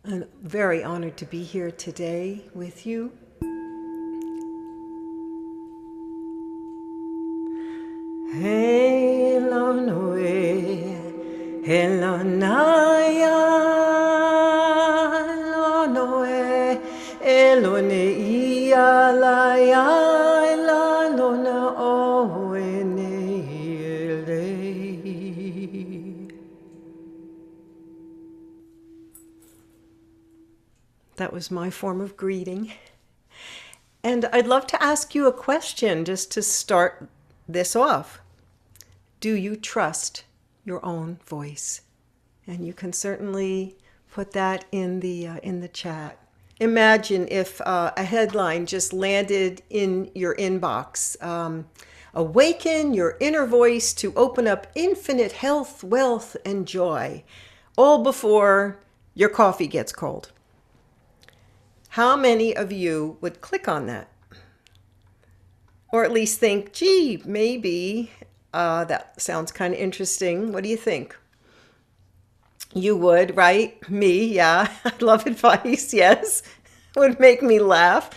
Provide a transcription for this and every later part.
I'm very honored to be here today with you. Hello, Noe, hello, Naya, hello, Noe, hello, Neia, Laya, hello, Na, Oe, Neile. That was my form of greeting. And I'd love to ask you a question just to start this off. Do you trust your own voice? And you can certainly put that in the chat. Imagine if a headline just landed in your inbox. Awaken your inner voice to open up infinite health, wealth, and joy, all before your coffee gets cold. How many of you would click on that? Or at least think, gee, maybe that sounds kind of interesting. What do you think? You would, right? Me, yeah. I love advice, yes. Would make me laugh.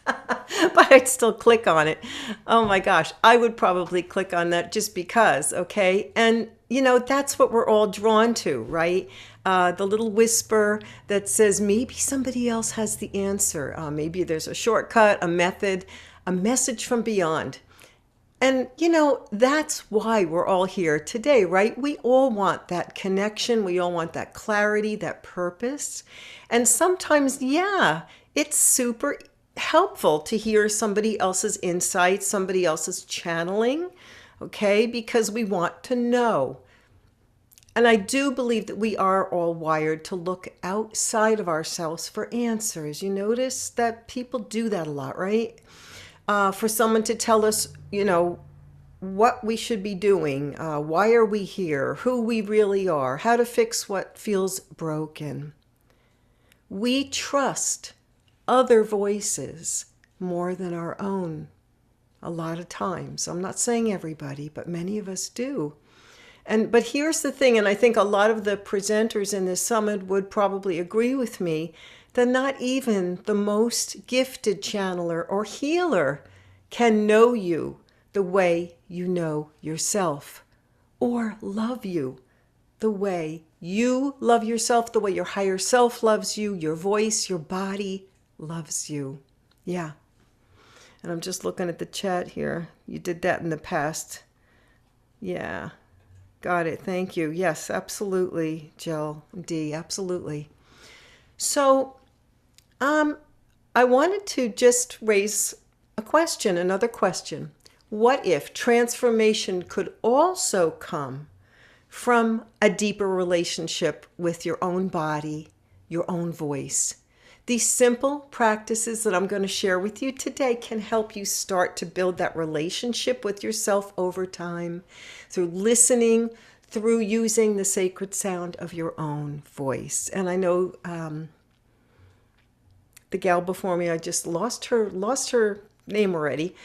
But I'd still click on it. Oh my gosh, I would probably click on that just because, okay? And you know, that's what we're all drawn to, right? The little whisper that says maybe somebody else has the answer. Maybe there's a shortcut, a method, a message from beyond. And, you know, that's why we're all here today, right? We all want that connection. We all want that clarity, that purpose. And sometimes, yeah, it's super helpful to hear somebody else's insights, somebody else's channeling, okay? Because we want to know. And I do believe that we are all wired to look outside of ourselves for answers. You notice that people do that a lot, right? For someone to tell us, you know, what we should be doing, why are we here, who we really are, how to fix what feels broken. We trust other voices more than our own a lot of times. I'm not saying everybody, but many of us do. But here's the thing, and I think a lot of the presenters in this summit would probably agree with me, that not even the most gifted channeler or healer can know you the way you know yourself, or love you the way you love yourself, the way your higher self loves you, your voice, your body loves you. Yeah. And I'm just looking at the chat here. You did that in the past. Yeah. Got it. Thank you. Yes, absolutely, Jill D. Absolutely. So, I wanted to just raise a question, another question. What if transformation could also come from a deeper relationship with your own body, your own voice? These simple practices that I'm going to share with you today can help you start to build that relationship with yourself over time through listening, through using the sacred sound of your own voice. And I know the gal before me, I just lost her name already.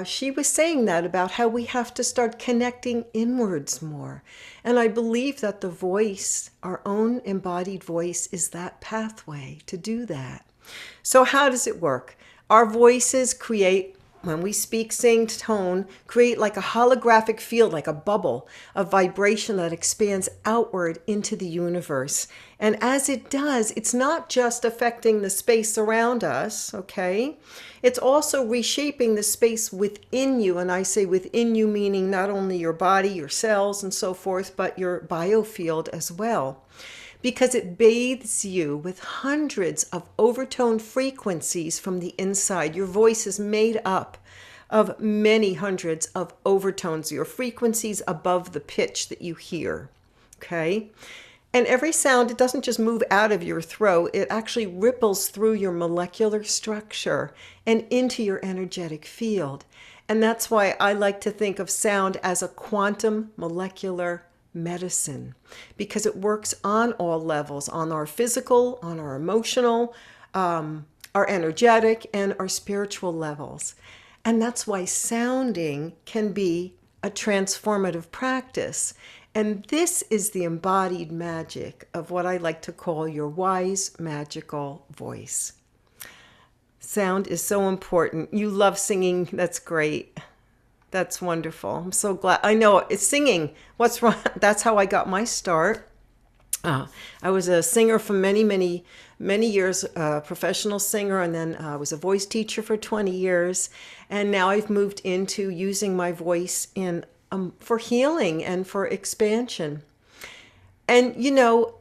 She was saying that about how we have to start connecting inwards more. And I believe that the voice, our own embodied voice, is that pathway to do that. So how does it work? Our voices create, when we speak, sing, tone, create like a holographic field, like a bubble of vibration that expands outward into the universe. And as it does, it's not just affecting the space around us, okay? It's also reshaping the space within you. And I say within you, meaning not only your body, your cells, and so forth, but your biofield as well. Because it bathes you with hundreds of overtone frequencies from the inside. Your voice is made up of many hundreds of overtones, your frequencies above the pitch that you hear, okay? And every sound, it doesn't just move out of your throat, it actually ripples through your molecular structure and into your energetic field. And that's why I like to think of sound as a quantum molecular medicine, because it works on all levels, on our physical, on our emotional, our energetic, and our spiritual levels. And that's why sounding can be a transformative practice. And this is the embodied magic of what I like to call your wise, magical voice. Sound is so important. You love singing. That's great. That's wonderful. I'm so glad. I know it's singing. What's wrong? That's how I got my start. I was a singer for many years, a professional singer, and then I was a voice teacher for 20 years. And now I've moved into using my voice in for healing and for expansion. And, you know,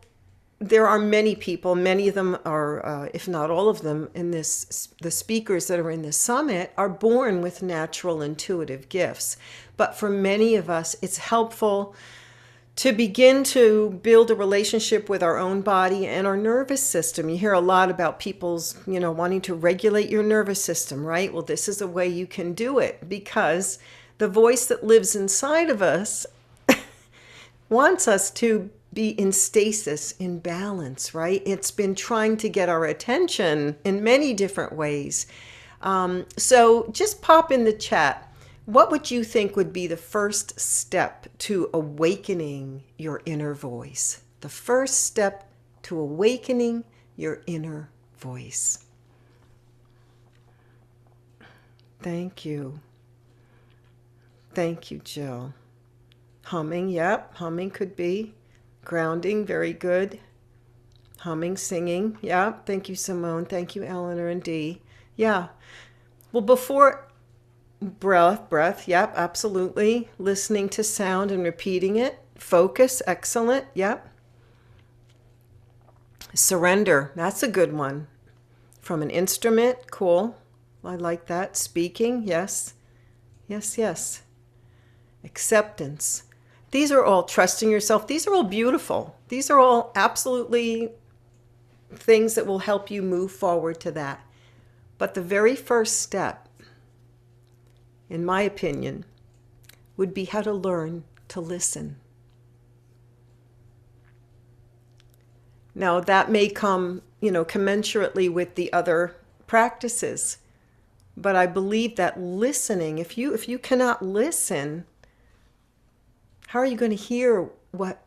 there are many people, many of them are, if not all of them, in this, the speakers that are in this summit are born with natural intuitive gifts. But for many of us, it's helpful to begin to build a relationship with our own body and our nervous system. You hear a lot about people's, wanting to regulate your nervous system, right? Well, this is a way you can do it, because the voice that lives inside of us wants us to be in stasis, in balance, right? It's been trying to get our attention in many different ways. So just pop in the chat. What would you think would be the first step to awakening your inner voice? The first step to awakening your inner voice. Thank you. Thank you, Jill. Humming, yep, humming could be. Grounding, very good. Humming, singing, yeah. Thank you, Simone. Thank you, Eleanor and Dee. Yeah. Well, before breath, yep, absolutely. Listening to sound and repeating it. Focus, excellent, yep. Surrender, that's a good one. From an instrument, cool. I like that. Speaking, yes. Yes. Acceptance. These are all trusting yourself. These are all beautiful. These are all absolutely things that will help you move forward to that. But the very first step, in my opinion, would be how to learn to listen. Now, that may come, commensurately with the other practices. But I believe that listening, if you cannot listen, how are you going to hear what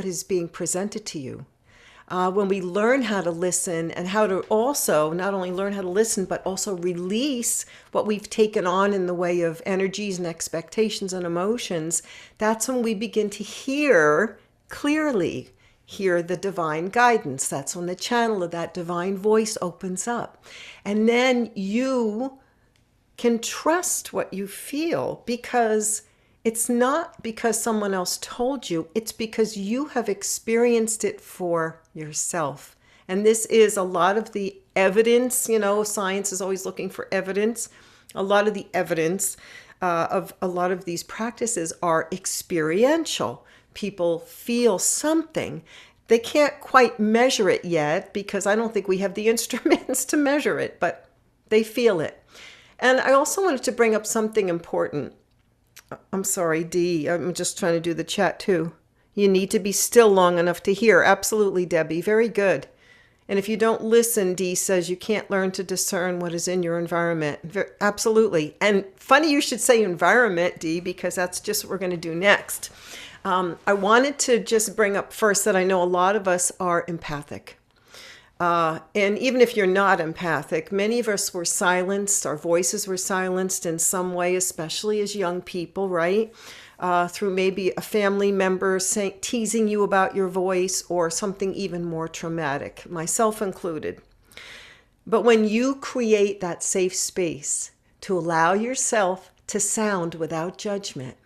is being presented to you? When we learn how to listen, and how to also not only learn how to listen, but also release what we've taken on in the way of energies and expectations and emotions, that's when we begin to hear clearly, hear the divine guidance. That's when the channel of that divine voice opens up. And then you can trust what you feel, because it's not because someone else told you, it's because you have experienced it for yourself. And this is a lot of the evidence, science is always looking for evidence. A lot of the evidence of a lot of these practices are experiential. People feel something. They can't quite measure it yet, because I don't think we have the instruments to measure it, but they feel it. And I also wanted to bring up something important. I'm sorry, Dee. I'm just trying to do the chat too. You need to be still long enough to hear. Absolutely, Debbie. Very good. And if you don't listen, Dee says you can't learn to discern what is in your environment. Absolutely. And funny you should say environment, Dee, because that's just what we're going to do next. I wanted to just bring up first that I know a lot of us are empathic. And even if you're not empathic, many of us were silenced. Our voices were silenced in some way, especially as young people, right? Through maybe a family member teasing you about your voice, or something even more traumatic, myself included. But when you create that safe space to allow yourself to sound without judgment,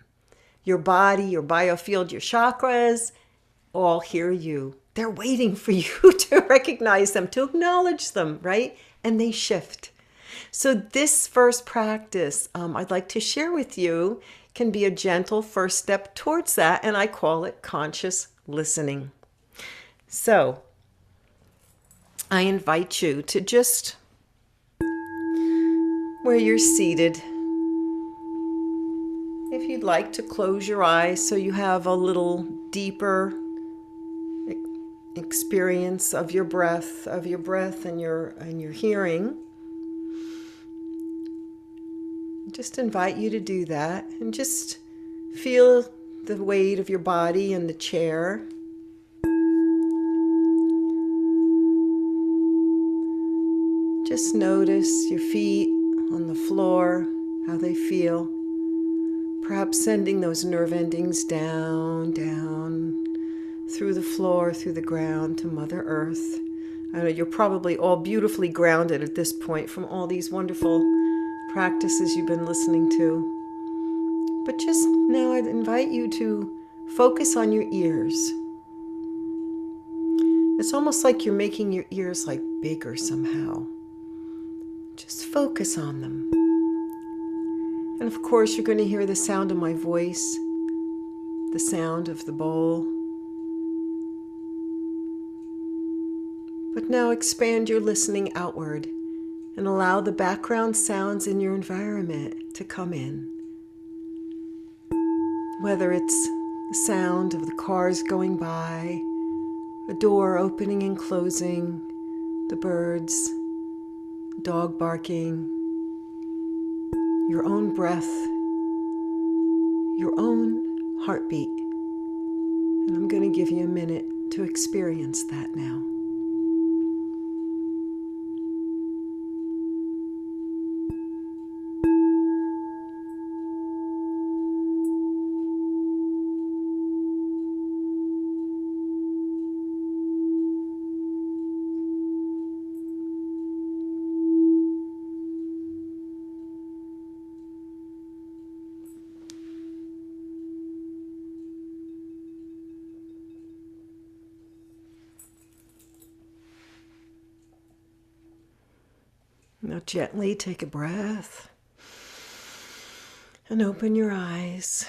your body, your biofield, your chakras all hear you. They're waiting for you to recognize them, to acknowledge them, right? And they shift. So this first practice I'd like to share with you can be a gentle first step towards that, and I call it conscious listening. So I invite you to just, where you're seated, if you'd like to close your eyes so you have a little deeper experience of your breath and your hearing. Just invite you to do that, and just feel the weight of your body in the chair. Just notice your feet on the floor, how they feel. Perhaps sending those nerve endings down, down, through the floor, through the ground to Mother Earth. I know you're probably all beautifully grounded at this point from all these wonderful practices you've been listening to. But just now I'd invite you to focus on your ears. It's almost like you're making your ears like bigger somehow. Just focus on them. And of course, you're going to hear the sound of my voice, the sound of the bowl. But now expand your listening outward and allow the background sounds in your environment to come in. Whether it's the sound of the cars going by, a door opening and closing, the birds, dog barking, your own breath, your own heartbeat. And I'm going to give you a minute to experience that now. Now gently take a breath and open your eyes.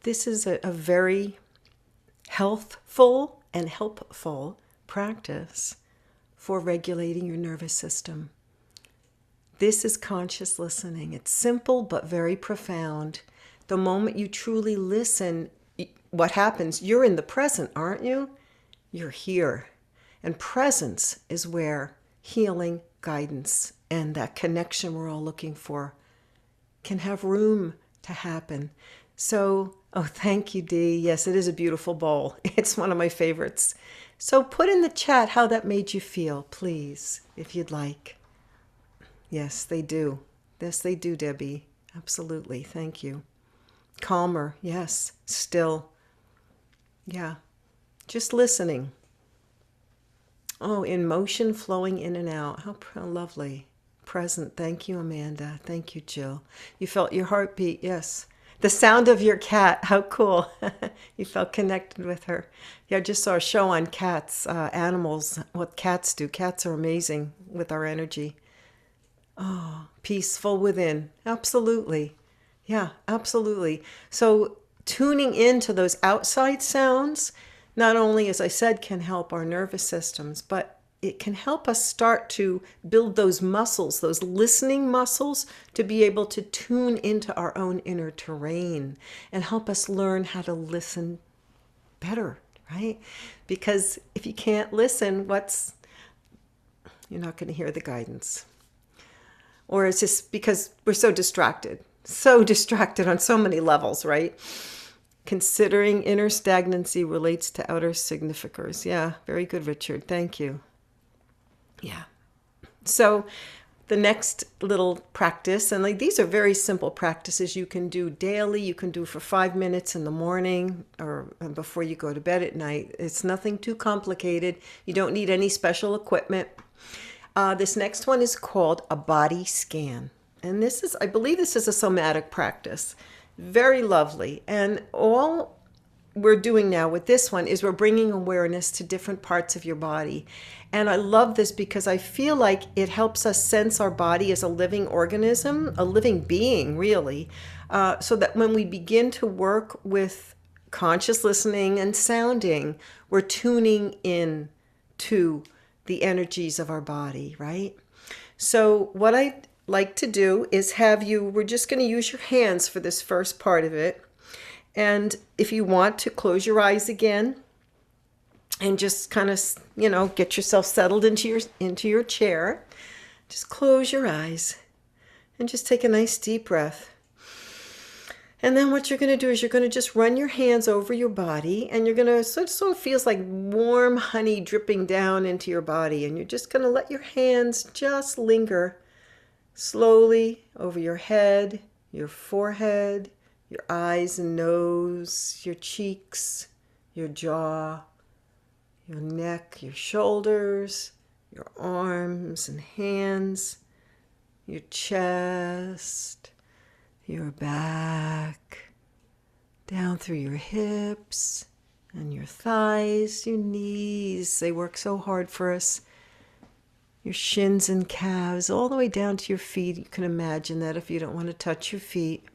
This is a very healthful and helpful practice for regulating your nervous system. This is conscious listening. It's simple but very profound. The moment you truly listen, what happens? You're in the present, aren't you? You're here. And presence is where healing, guidance, and that connection we're all looking for can have room to happen. So, thank you, Dee. Yes, it is a beautiful bowl. It's one of my favorites. So put in the chat how that made you feel, please, if you'd like. Yes, they do. Yes, they do, Debbie. Absolutely. Thank you. Calmer. Yes. Still. Yeah. Just listening. Oh, in motion, flowing in and out. How lovely. Present. Thank you, Amanda. Thank you, Jill. You felt your heartbeat. Yes. The sound of your cat. How cool. You felt connected with her. Yeah, I just saw a show on cats, animals, what cats do. Cats are amazing with our energy. Oh, peaceful within. Absolutely. Yeah, absolutely. So tuning into those outside sounds, not only, as I said, can help our nervous systems, but it can help us start to build those muscles, those listening muscles, to be able to tune into our own inner terrain and help us learn how to listen better, right? Because if you can't listen, you're not going to hear the guidance. Or it's just because we're so distracted on so many levels, right? Considering inner stagnancy relates to outer significers. Yeah, very good, Richard. Thank you. Yeah. So the next little practice, and these are very simple practices you can do daily. You can do for 5 minutes in the morning or before you go to bed at night. It's nothing too complicated. You don't need any special equipment. This next one is called a body scan. And I believe this is a somatic practice. Very lovely. And all we're doing now with this one is we're bringing awareness to different parts of your body. And I love this because I feel like it helps us sense our body as a living organism, a living being, really, so that when we begin to work with conscious listening and sounding, we're tuning in to the energies of our body, right? So what I like to do is we're just going to use your hands for this first part of it. And if you want to close your eyes again and just kind of, get yourself settled into your chair, just close your eyes And just take a nice deep breath. And then what you're going to do is you're going to just run your hands over your body, and you're going to, so it sort of feels like warm honey dripping down into your body. And you're just going to let your hands just linger slowly over your head, your forehead, your eyes and nose, your cheeks, your jaw, your neck, your shoulders, your arms and hands, your chest, your back, down through your hips and your thighs, your knees. They work so hard for us. Your shins and calves, all the way down to your feet. You can imagine that if you don't want to touch your feet.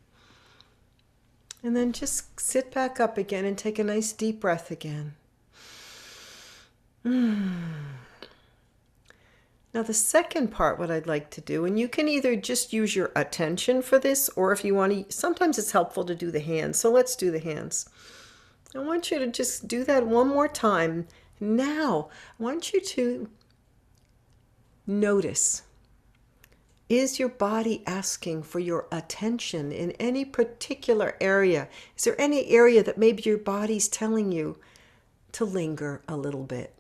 And then just sit back up again and take a nice deep breath again. Now the second part, what I'd like to do, and you can either just use your attention for this, or if you want to, sometimes it's helpful to do the hands. So let's do the hands. I want you to just do that one more time. Now, I want you to notice, is your body asking for your attention in any particular area? Is there any area that maybe your body's telling you to linger a little bit?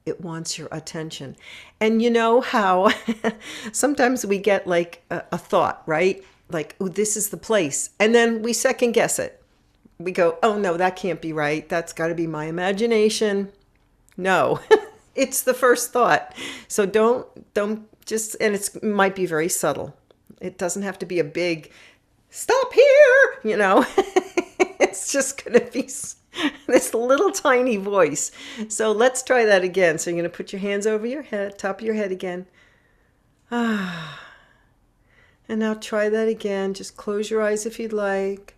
It wants your attention. And you know how sometimes we get like a thought, right? Like, oh, this is the place. And then we second guess it. We go, oh no, that can't be right. That's got to be my imagination. No, it's the first thought. So don't just, and it might be very subtle. It doesn't have to be a big, stop here, you know. It's just going to be this little tiny voice. So let's try that again. So you're going to put your hands over your head, top of your head again. And now try that again. Just close your eyes if you'd like.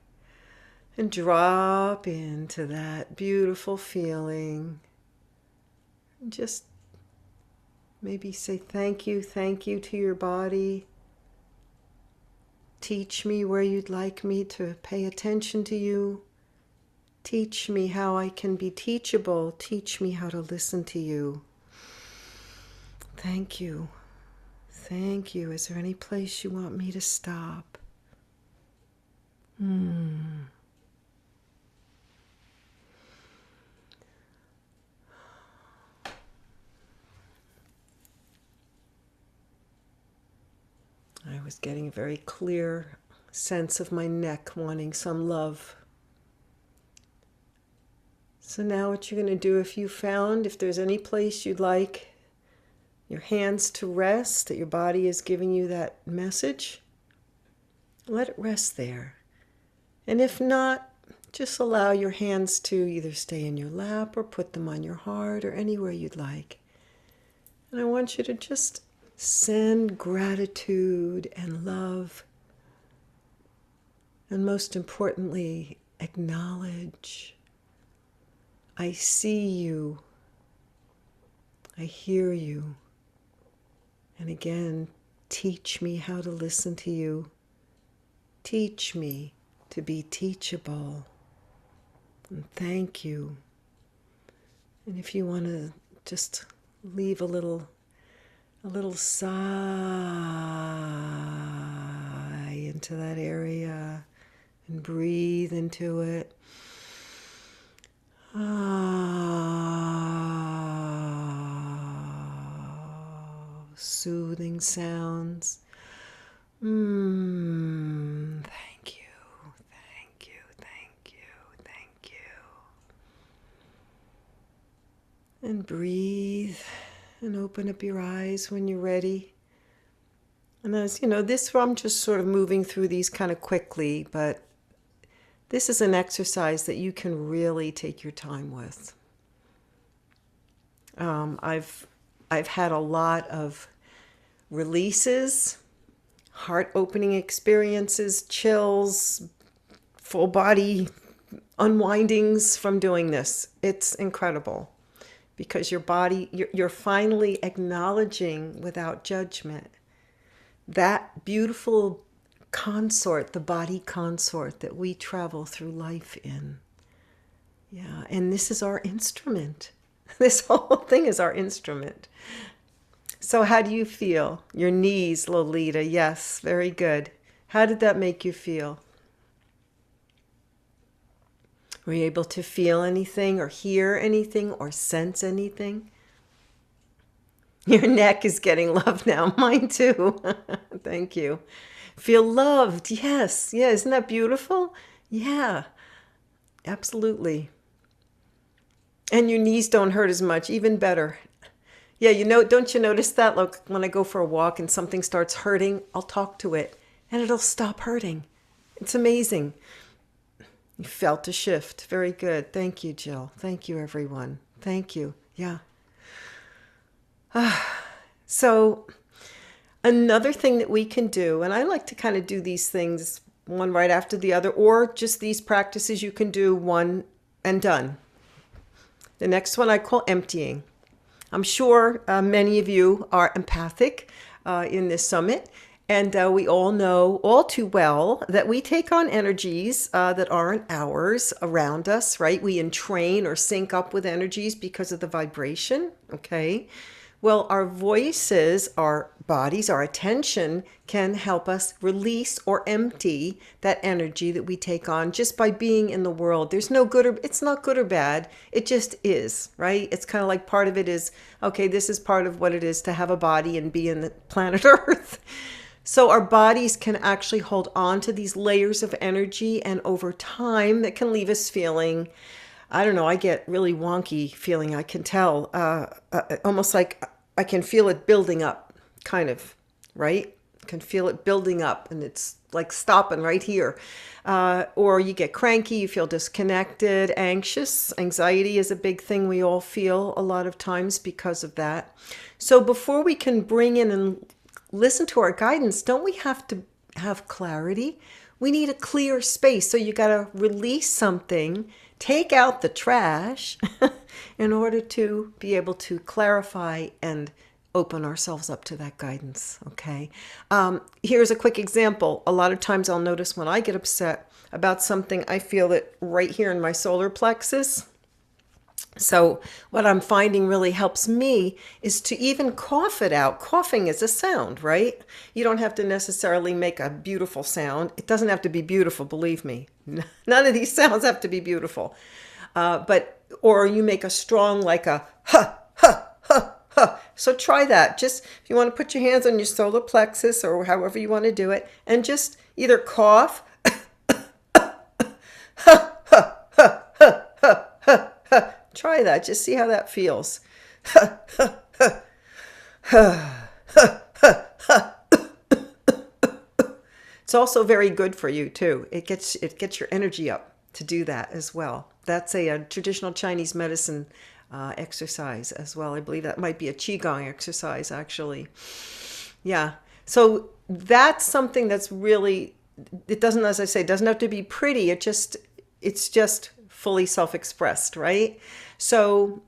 And drop into that beautiful feeling. And just maybe say thank you to your body. Teach me where you'd like me to pay attention to you. Teach me how I can be teachable. Teach me how to listen to you. Thank you. Thank you. Is there any place you want me to stop? I was getting a very clear sense of my neck wanting some love. So now what you're going to do, if there's any place you'd like your hands to rest, that your body is giving you that message, let it rest there. And if not, just allow your hands to either stay in your lap or put them on your heart or anywhere you'd like. And I want you to just send gratitude and love, and most importantly, acknowledge, I see you, I hear you, and again, teach me how to listen to you. Teach me to be teachable, and thank you. And if you want to just leave a little sigh into that area and breathe into it. Soothing sounds. Thank you, thank you, thank you, thank you. And breathe. And open up your eyes when you're ready. And as you know, I'm just sort of moving through these kind of quickly, but this is an exercise that you can really take your time with. I've had a lot of releases, heart-opening experiences, chills, full body unwindings from doing this. It's incredible. Because your body, you're finally acknowledging without judgment that beautiful consort, the body consort that we travel through life in. Yeah, and this is our instrument. This whole thing is our instrument. So how do you feel? Your knees, Lolita. Yes, very good. How did that make you feel? Were you able to feel anything or hear anything or sense anything? Your neck is getting love now. Mine too. Thank you. Feel loved. Yes. Yeah. Isn't that beautiful? Yeah, absolutely. And your knees don't hurt as much. Even better. Yeah, don't you notice that? Like when I go for a walk and something starts hurting, I'll talk to it and it'll stop hurting. It's amazing. You felt a shift. Very good. Thank you, Jill. Thank you, everyone. Thank you. Yeah. So another thing that we can do, and I like to kind of do these things one right after the other, or just these practices you can do one and done. The next one I call emptying. I'm sure many of you are empathic in this summit, and we all know all too well that we take on energies that aren't ours around us, right? We entrain or sync up with energies because of the vibration, okay? Well, our voices, our bodies, our attention can help us release or empty that energy that we take on just by being in the world. There's no good or it's not good or bad. It just is, right? It's kind of like part of it is, okay, this is part of what it is to have a body and be in the planet Earth. So our bodies can actually hold on to these layers of energy, and over time that can leave us feeling, I don't know, I get really wonky feeling, I can tell, almost like I can feel it building up, kind of, right? I can feel it building up and it's like stopping right here. Or you get cranky, you feel disconnected, anxious. Anxiety is a big thing we all feel a lot of times because of that. So before we can bring in and listen to our guidance, don't we have to have clarity? We need a clear space. So you got to release something, take out the trash in order to be able to clarify and open ourselves up to that guidance. Okay. Here's a quick example. A lot of times I'll notice when I get upset about something, I feel it right here in my solar plexus. So what I'm finding really helps me is to even cough it out. Coughing is a sound, right? You don't have to necessarily make a beautiful sound. It doesn't have to be beautiful, believe me. None of these sounds have to be beautiful. Or you make a strong, like a ha, ha, ha, ha. So try that. Just if you want to put your hands on your solar plexus or however you want to do it, and just either cough, try that. Just see how that feels. It's also very good for you too. It gets your energy up to do that as well. That's a traditional Chinese medicine exercise as well. I believe that might be a qigong exercise actually. Yeah. So that's something that's really, it doesn't, as I say, it doesn't have to be pretty. It's just fully self-expressed, right? So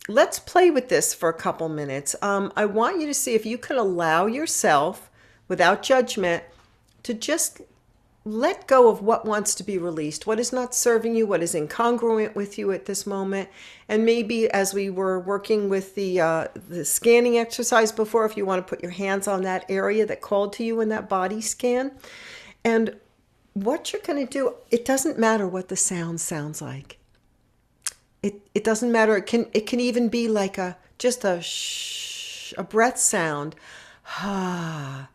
let's play with this for a couple minutes. I want you to see if you can allow yourself, without judgment, to just let go of what wants to be released, what is not serving you, what is incongruent with you at this moment. And maybe as we were working with the scanning exercise before, if you want to put your hands on that area that called to you in that body scan. And what you're going to do, it doesn't matter what the sound sounds like. It doesn't matter. It can even be like just a shh, a breath sound. Ah.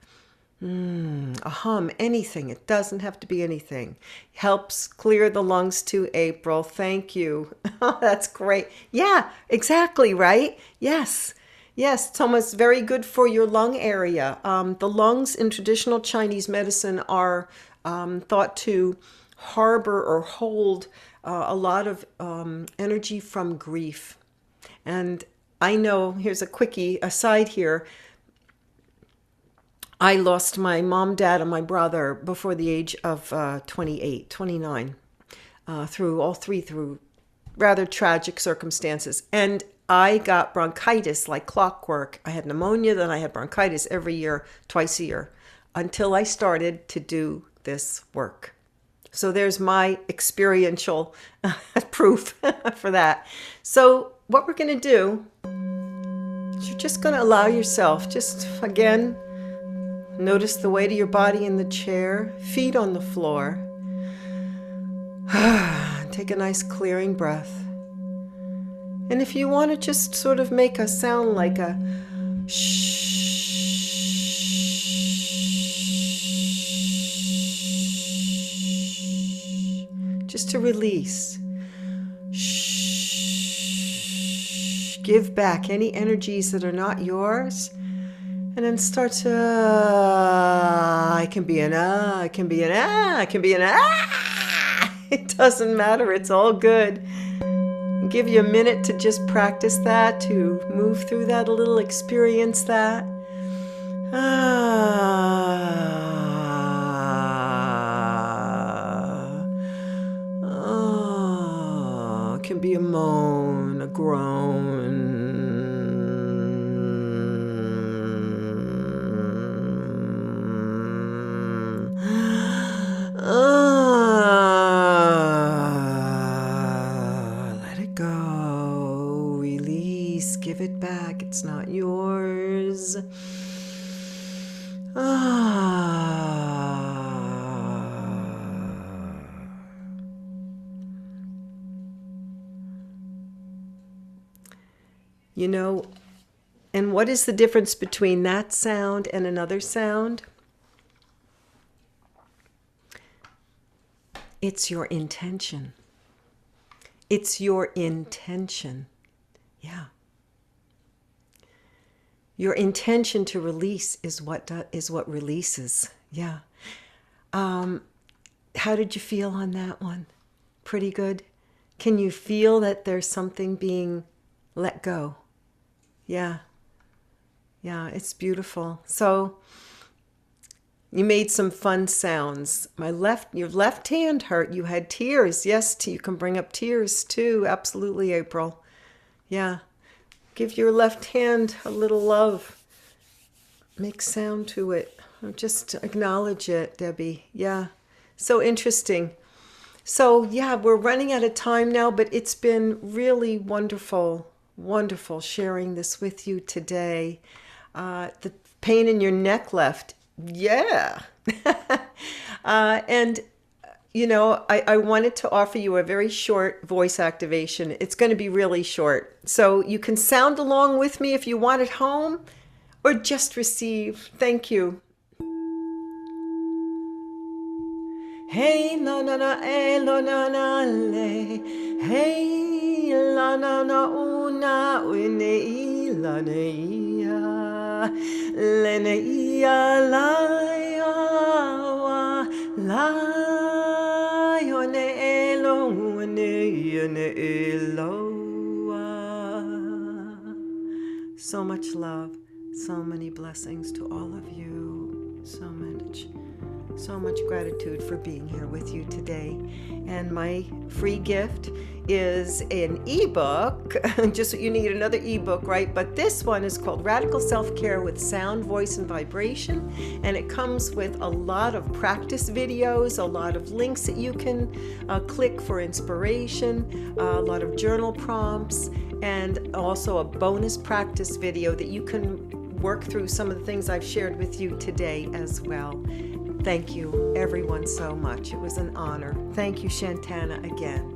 A hum, anything. It doesn't have to be anything. Helps clear the lungs too, April. Thank you. That's great. Yeah, exactly, right? Yes. Yes, it's almost very good for your lung area. The lungs in traditional Chinese medicine are thought to harbor or hold a lot of energy from grief. And I know, here's a quickie aside here, I lost my mom, dad, and my brother before the age of 29, through rather tragic circumstances. And I got bronchitis like clockwork. I had pneumonia, then I had bronchitis every year, twice a year, until I started to do this work. So there's my experiential proof for that. So what we're going to do You're just going to allow yourself, just again, notice the weight of your body in the chair, feet on the floor. Take a nice clearing breath. And if you want to just sort of make a sound like a shh, just to release. Shh. Give back any energies that are not yours. And then start to, I can be an I can be an I can be an It doesn't matter. It's all good. Give you a minute to just practice that, to move through that a little, experience that. It can be a moan, a groan. Let it go. Release. Give it back. It's not yours. You know, and what is the difference between that sound and another sound? It's your intention. It's your intention. Yeah. Your intention to release is what releases. Yeah. How did you feel on that one? Pretty good? Can you feel that there's something being let go? Yeah. Yeah, it's beautiful. So you made some fun sounds. Your left hand hurt. You had tears. Yes, you can bring up tears too. Absolutely, April. Yeah. Give your left hand a little love. Make sound to it. Just acknowledge it, Debbie. Yeah. So interesting. So yeah, we're running out of time now, but it's been really wonderful sharing this with you today. The pain in your neck left. Yeah. And, you know, I wanted to offer you a very short voice activation. It's going to be really short. So you can sound along with me if you want at home or just receive. Thank you. Hey na na na lo na na le. Hey la na na una une la ne ya le ne ya la ya wa la yo ne lo ne lo. So much love, so many blessings to all of you. So much gratitude for being here with you today. And my free gift is an ebook. Just you need another ebook, right? But this one is called Radical Self-Care with Sound, Voice, and Vibration. And it comes with a lot of practice videos, a lot of links that you can click for inspiration, a lot of journal prompts, and also a bonus practice video that you can work through some of the things I've shared with you today as well. Thank you, everyone, so much. It was an honor. Thank you, Shantana, again.